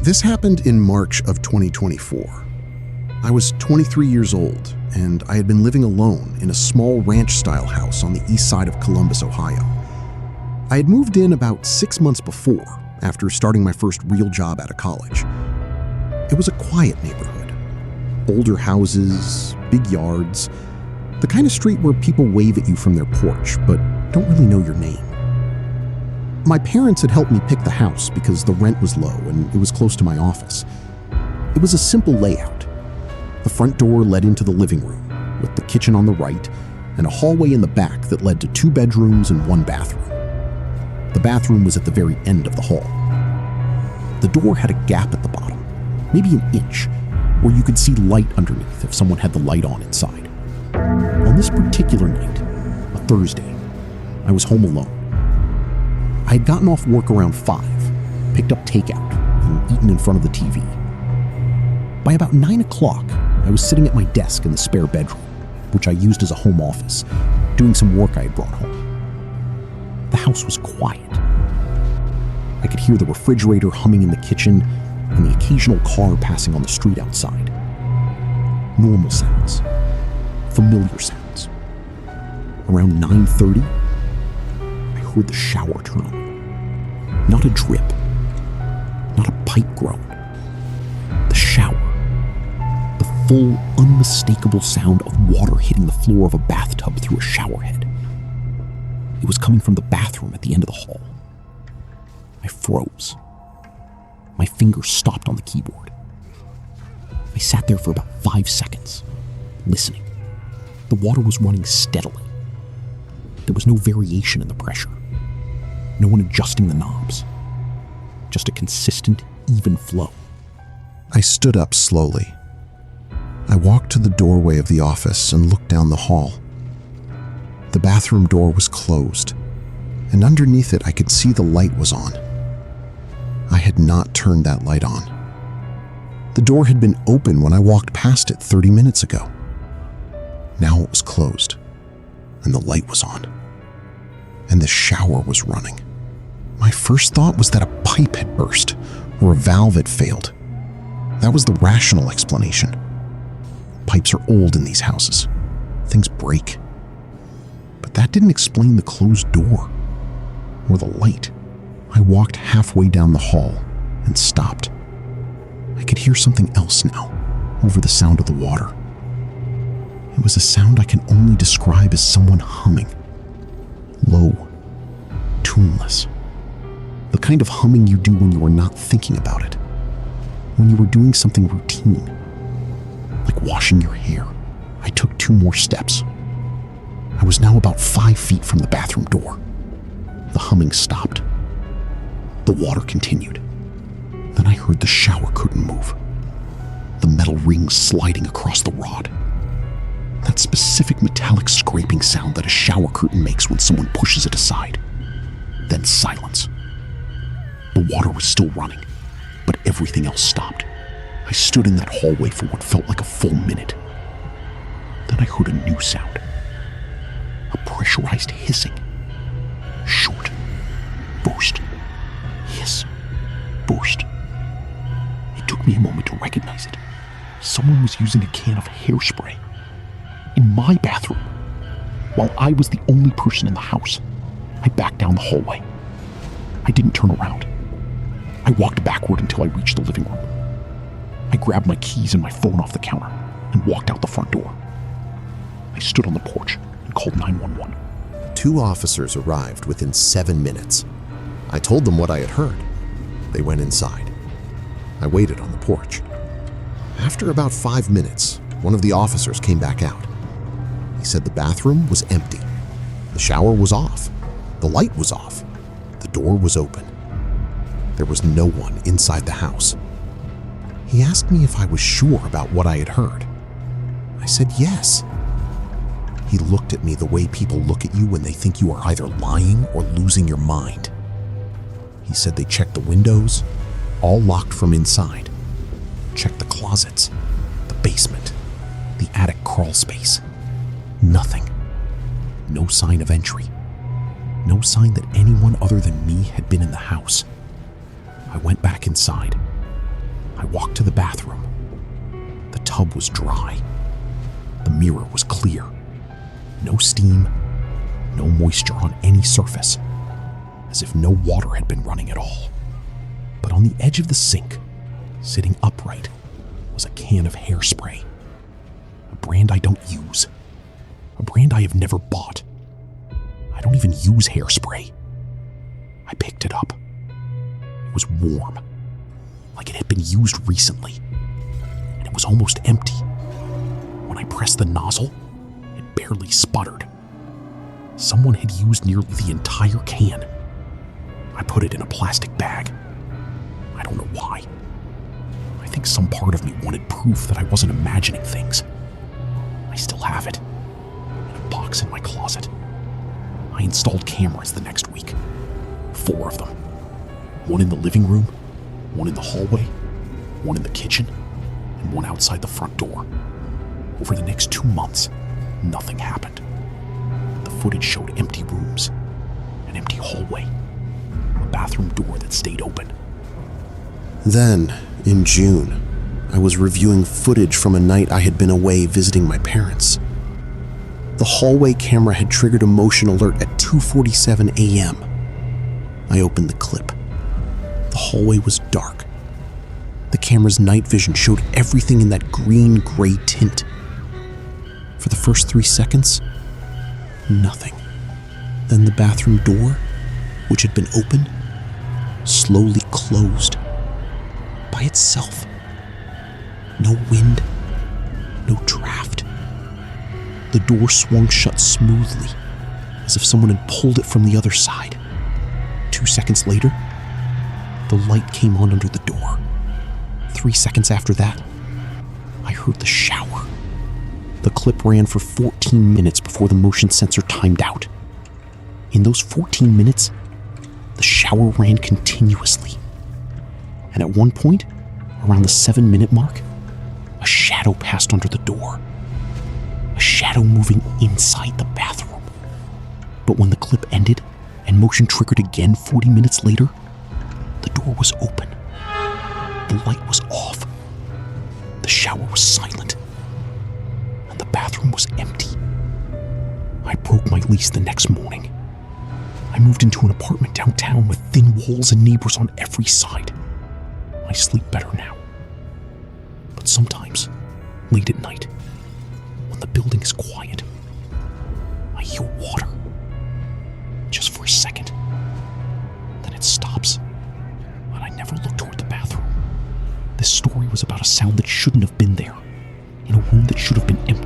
This happened in March of 2024. I was 23 years old, and I had been living alone in a small ranch-style house on the east side of Columbus, Ohio. I had moved in about 6 months before, after starting my first real job out of college. It was a quiet neighborhood. Older houses, big yards, the kind of street where people wave at you from their porch, but don't really know your name. My parents had helped me pick the house because the rent was low and it was close to my office. It was a simple layout. The front door led into the living room, with the kitchen on the right and a hallway in the back that led to 2 bedrooms and 1 bathroom. The bathroom was at the very end of the hall. The door had a gap at the bottom, maybe an inch, where you could see light underneath if someone had the light on inside. On this particular night, a Thursday, I was home alone. I had gotten off work around 5, picked up takeout, and eaten in front of the TV. By about 9 o'clock, I was sitting at my desk in the spare bedroom, which I used as a home office, doing some work I had brought home. The house was quiet. I could hear the refrigerator humming in the kitchen and the occasional car passing on the street outside. Normal sounds, familiar sounds. Around 9:30, I heard the shower turn on. Not a drip, not a pipe groan. The shower. The full, unmistakable sound of water hitting the floor of a bathtub through a shower head. It was coming from the bathroom at the end of the hall. I froze. My fingers stopped on the keyboard. I sat there for about 5 seconds, listening. The water was running steadily. There was no variation in the pressure. No one adjusting the knobs. Just a consistent, even flow. I stood up slowly. I walked to the doorway of the office and looked down the hall. The bathroom door was closed, and underneath it I could see the light was on. I had not turned that light on. The door had been open when I walked past it 30 minutes ago. Now it was closed, and the light was on, and the shower was running. My first thought was that a pipe had burst or a valve had failed. That was the rational explanation. Pipes are old in these houses. Things break. But that didn't explain the closed door or the light. I walked halfway down the hall and stopped. I could hear something else now, over the sound of the water. It was a sound I can only describe as someone humming. Low, tuneless. The kind of humming you do when you are not thinking about it. When you were doing something routine, like washing your hair. I took 2 more steps. I was now about 5 feet from the bathroom door. The humming stopped. The water continued. Then I heard the shower curtain move. The metal rings sliding across the rod. That specific metallic scraping sound that a shower curtain makes when someone pushes it aside. Then silence. The water was still running, but everything else stopped. I stood in that hallway for what felt like a full minute. Then I heard a new sound. A pressurized hissing. Short. Burst. Hiss. Burst. It took me a moment to recognize it. Someone was using a can of hairspray. In my bathroom. While I was the only person in the house. I backed down the hallway. I didn't turn around. I walked backward until I reached the living room. I grabbed my keys and my phone off the counter and walked out the front door. I stood on the porch and called 911. 2 officers arrived within 7 minutes. I told them what I had heard. They went inside. I waited on the porch. After about 5 minutes, one of the officers came back out. He said the bathroom was empty. The shower was off. The light was off. The door was open. There was no one inside the house. He asked me if I was sure about what I had heard. I said yes. He looked at me the way people look at you when they think you are either lying or losing your mind. He said they checked the windows, all locked from inside. Checked the closets, the basement, the attic crawl space. Nothing. No sign of entry. No sign that anyone other than me had been in the house. I went back inside. I walked to the bathroom. The tub was dry. The mirror was clear. No steam, no moisture on any surface, as if no water had been running at all. But on the edge of the sink, sitting upright, was a can of hairspray. A brand I don't use. A brand I have never bought. I don't even use hairspray. I picked it up. It was warm, like it had been used recently, and it was almost empty. When I pressed the nozzle, it barely sputtered. Someone had used nearly the entire can. I put it in a plastic bag. I don't know why. I think some part of me wanted proof that I wasn't imagining things. I still have it, in a box in my closet. I installed cameras the next week. 4 of them. One in the living room, one in the hallway, one in the kitchen, and one outside the front door. Over the next 2 months, nothing happened. The footage showed empty rooms, an empty hallway, a bathroom door that stayed open. Then, in June, I was reviewing footage from a night I had been away visiting my parents. The hallway camera had triggered a motion alert at 2:47 a.m. I opened the clip. The hallway was dark. The camera's night vision showed everything in that green-gray tint. For the first 3 seconds, nothing. Then the bathroom door, which had been open, slowly closed by itself. No wind, no draft. The door swung shut smoothly, as if someone had pulled it from the other side. 2 seconds later, the light came on under the door. 3 seconds after that, I heard the shower. The clip ran for 14 minutes before the motion sensor timed out. In those 14 minutes, the shower ran continuously. And at one point, around the 7-minute mark, a shadow passed under the door. A shadow moving inside the bathroom. But when the clip ended and motion triggered again 40 minutes later, the door was open. The light was off. The shower was silent. And the bathroom was empty. I broke my lease the next morning. I moved into an apartment downtown with thin walls and neighbors on every side. I sleep better now. But sometimes, late at night, when the building is quiet, I hear water. Just for a second. Then it stops, and I never look toward the bathroom. This story was about a sound that shouldn't have been there, in a room that should have been empty.